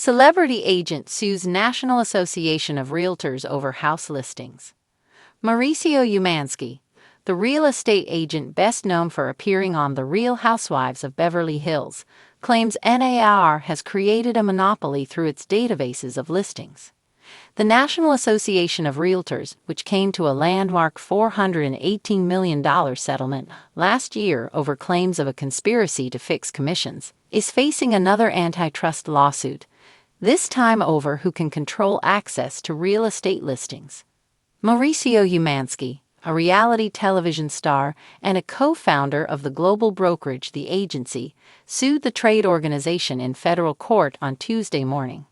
Celebrity agent sues National Association of Realtors over house listings. Mauricio Umansky, the real estate agent best known for appearing on The Real Housewives of Beverly Hills, claims NAR has created a monopoly through its databases of listings. The National Association of Realtors, which came to a landmark $418 million settlement last year over claims of a conspiracy to fix commissions, is facing another antitrust lawsuit, this time over who can control access to real estate listings. Mauricio Umansky, a reality television star and a co-founder of the global brokerage The Agency, sued the trade organization in federal court on Tuesday morning.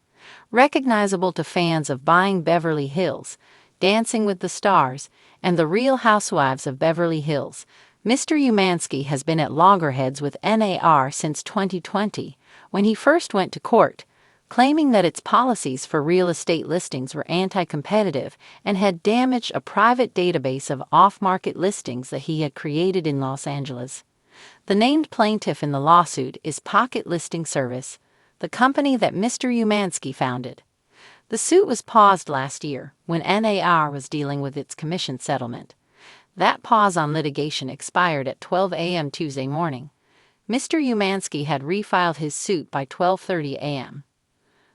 Recognizable to fans of Buying Beverly Hills, Dancing with the Stars, and The Real Housewives of Beverly Hills, Mr. Umansky has been at loggerheads with NAR since 2020, when he first went to court, claiming that its policies for real estate listings were anti-competitive and had damaged a private database of off-market listings that he had created in Los Angeles. The named plaintiff in the lawsuit is Pocket Listing Service, the company that Mr. Umansky founded. The suit was paused last year when NAR was dealing with its commission settlement. That pause on litigation expired at 12 a.m. Tuesday morning. Mr. Umansky had refiled his suit by 12:30 a.m.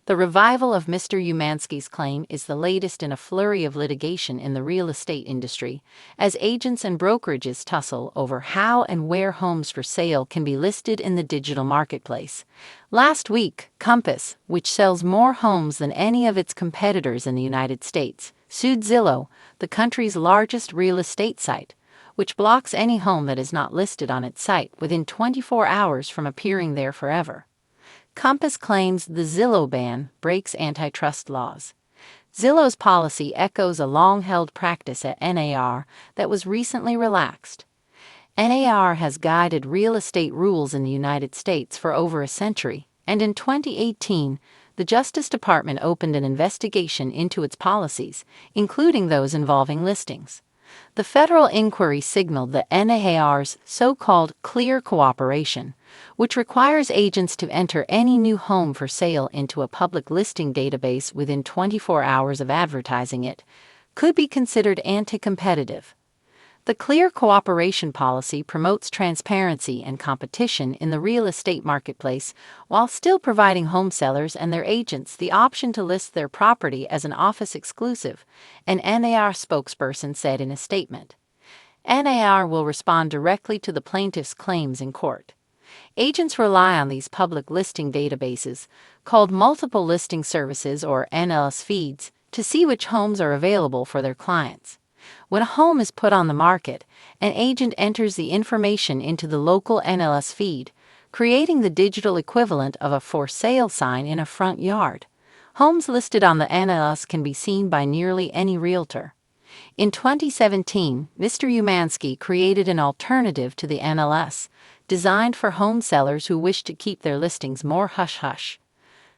The revival of Mr. Umansky's claim is the latest in a flurry of litigation in the real estate industry, as agents and brokerages tussle over how and where homes for sale can be listed in the digital marketplace. Last week, Compass, which sells more homes than any of its competitors in the United States, sued Zillow, the country's largest real estate site, which blocks any home that is not listed on its site within 24 hours from appearing there forever. Compass claims the Zillow ban breaks antitrust laws. Zillow's policy echoes a long-held practice at NAR that was recently relaxed. NAR has guided real estate rules in the United States for over a century, and in 2018, the Justice Department opened an investigation into its policies, including those involving listings. The federal inquiry signaled that NAR's so-called clear cooperation, which requires agents to enter any new home for sale into a public listing database within 24 hours of advertising it, could be considered anti-competitive. The clear cooperation policy promotes transparency and competition in the real estate marketplace while still providing home sellers and their agents the option to list their property as an office exclusive, an NAR spokesperson said in a statement. NAR will respond directly to the plaintiff's claims in court. Agents rely on these public listing databases, called multiple listing services or MLS feeds, to see which homes are available for their clients. When a home is put on the market, an agent enters the information into the local MLS feed, creating the digital equivalent of a for sale sign in a front yard. Homes listed on the MLS can be seen by nearly any realtor. In 2017, Mr. Umansky created an alternative to the MLS, designed for home sellers who wish to keep their listings more hush-hush.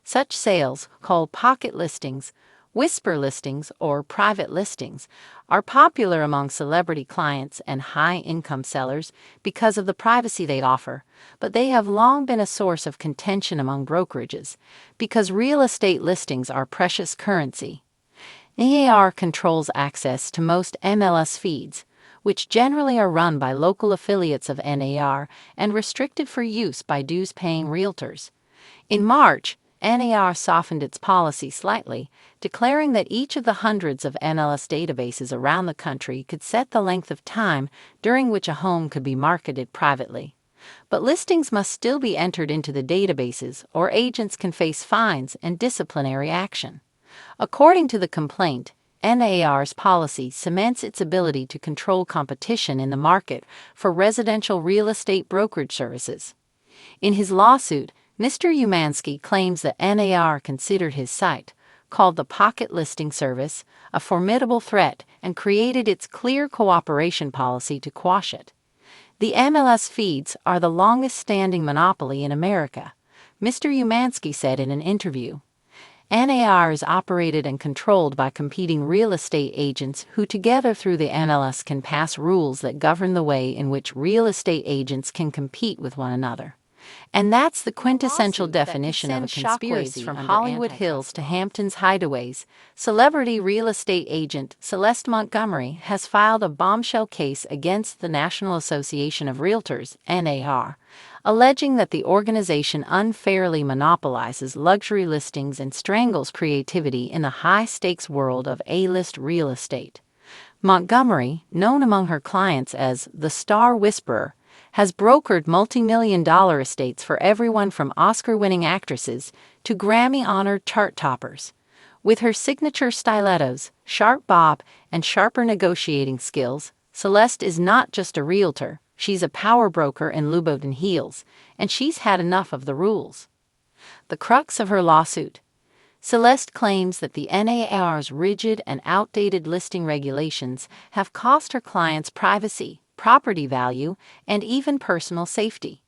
Such sales, called pocket listings, whisper listings, or private listings, are popular among celebrity clients and high-income sellers because of the privacy they offer, but they have long been a source of contention among brokerages because real estate listings are precious currency. NAR controls access to most MLS feeds, which generally are run by local affiliates of NAR and restricted for use by dues-paying realtors. In March, NAR softened its policy slightly, declaring that each of the hundreds of MLS databases around the country could set the length of time during which a home could be marketed privately. But listings must still be entered into the databases, or agents can face fines and disciplinary action. According to the complaint, NAR's policy cements its ability to control competition in the market for residential real estate brokerage services. In his lawsuit, Mr. Umansky claims that NAR considered his site, called the Pocket Listing Service, a formidable threat and created its clear cooperation policy to quash it. The MLS feeds are the longest-standing monopoly in America, Mr. Umansky said in an interview. NAR is operated and controlled by competing real estate agents who together through the MLS can pass rules that govern the way in which real estate agents can compete with one another. And that's the quintessential definition of a conspiracy. From Hollywood Hills to Hampton's hideaways, celebrity real estate agent Celeste Montgomery has filed a bombshell case against the National Association of Realtors, NAR, alleging that the organization unfairly monopolizes luxury listings and strangles creativity in the high-stakes world of A-list real estate. Montgomery, known among her clients as the Star Whisperer, has brokered multi-million-dollar estates for everyone from Oscar-winning actresses to Grammy-honored chart toppers. With her signature stilettos, sharp bob, and sharper negotiating skills, Celeste is not just a realtor, she's a power broker in Louboutin heels, and she's had enough of the rules. The crux of her lawsuit. Celeste claims that the NAR's rigid and outdated listing regulations have cost her clients privacy, property value, and even personal safety.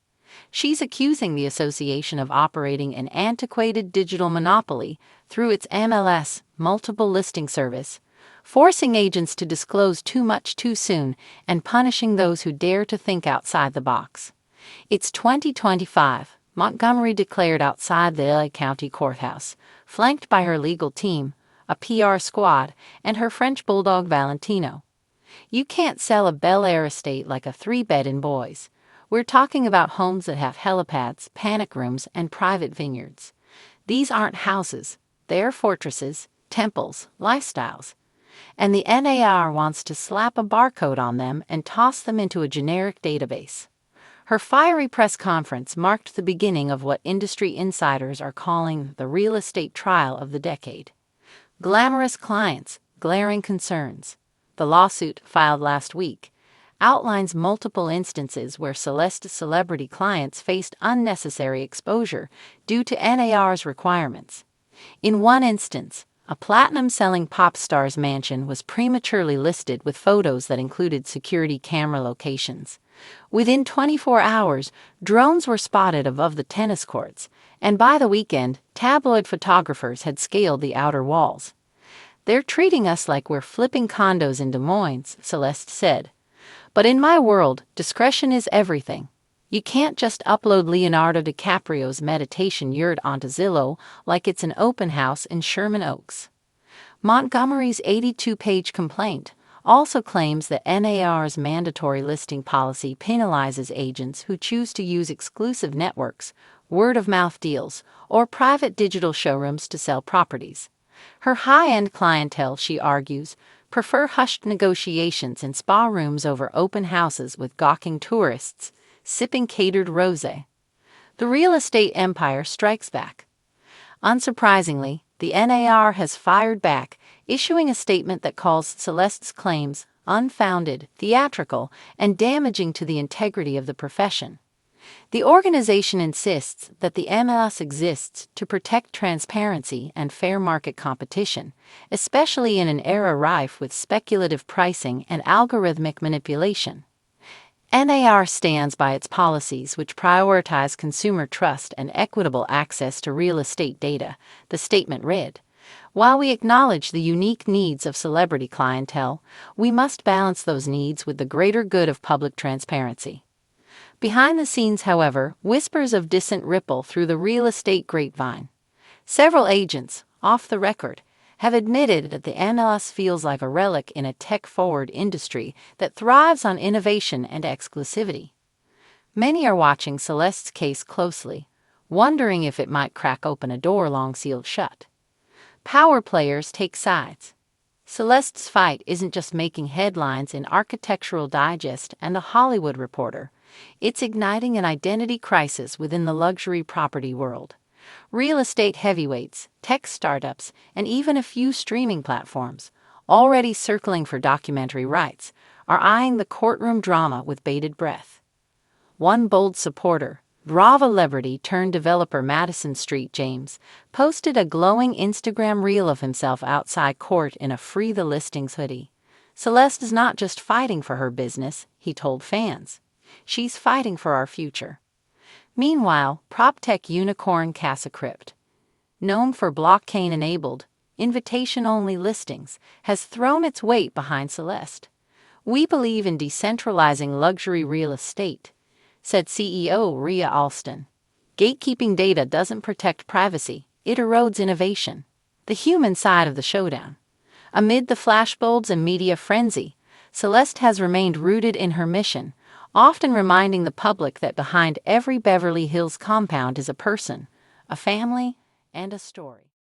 She's accusing the association of operating an antiquated digital monopoly through its MLS, multiple listing service, forcing agents to disclose too much too soon and punishing those who dare to think outside the box. It's 2025, Montgomery declared outside the LA County Courthouse, flanked by her legal team, a PR squad, and her French bulldog Valentino. You can't sell a Bel Air estate like a 3-bed in Boise. We're talking about homes that have helipads, panic rooms, and private vineyards. These aren't houses. They're fortresses, temples, lifestyles. And the NAR wants to slap a barcode on them and toss them into a generic database. Her fiery press conference marked the beginning of what industry insiders are calling the real estate trial of the decade. Glamorous clients, glaring concerns. The lawsuit, filed last week, outlines multiple instances where Celeste's celebrity clients faced unnecessary exposure due to NAR's requirements. In one instance, a platinum-selling pop star's mansion was prematurely listed with photos that included security camera locations. Within 24 hours, drones were spotted above the tennis courts, and by the weekend, tabloid photographers had scaled the outer walls. "They're treating us like we're flipping condos in Des Moines," Celeste said. "But in my world, discretion is everything. You can't just upload Leonardo DiCaprio's meditation yurt onto Zillow like it's an open house in Sherman Oaks." Montgomery's 82-page complaint also claims that NAR's mandatory listing policy penalizes agents who choose to use exclusive networks, word-of-mouth deals, or private digital showrooms to sell properties. Her high-end clientele, she argues, prefer hushed negotiations in spa rooms over open houses with gawking tourists, sipping catered rosé. The real estate empire strikes back. Unsurprisingly, the NAR has fired back, issuing a statement that calls Celeste's claims unfounded, theatrical, and damaging to the integrity of the profession. The organization insists that the MLS exists to protect transparency and fair market competition, especially in an era rife with speculative pricing and algorithmic manipulation. NAR stands by its policies which prioritize consumer trust and equitable access to real estate data, the statement read. While we acknowledge the unique needs of celebrity clientele, we must balance those needs with the greater good of public transparency. Behind the scenes, however, whispers of dissent ripple through the real estate grapevine. Several agents, off the record, have admitted that the MLS feels like a relic in a tech-forward industry that thrives on innovation and exclusivity. Many are watching Celeste's case closely, wondering if it might crack open a door long sealed shut. Power players take sides. Celeste's fight isn't just making headlines in Architectural Digest and The Hollywood Reporter. It's igniting an identity crisis within the luxury property world. Real estate heavyweights, tech startups, and even a few streaming platforms, already circling for documentary rights, are eyeing the courtroom drama with bated breath. One bold supporter, Bravo-celebrity-turned-developer Madison Street James, posted a glowing Instagram reel of himself outside court in a Free the Listings hoodie. "Celeste is not just fighting for her business," he told fans. "She's fighting for our future." Meanwhile, PropTech unicorn Casa Crypt, known for blockchain-enabled, invitation-only listings, has thrown its weight behind Celeste. "We believe in decentralizing luxury real estate," said CEO Rhea Alston. Gatekeeping data doesn't protect privacy, it erodes innovation. The human side of the showdown. Amid the flashbulbs and media frenzy, Celeste has remained rooted in her mission, often reminding the public that behind every Beverly Hills compound is a person, a family, and a story.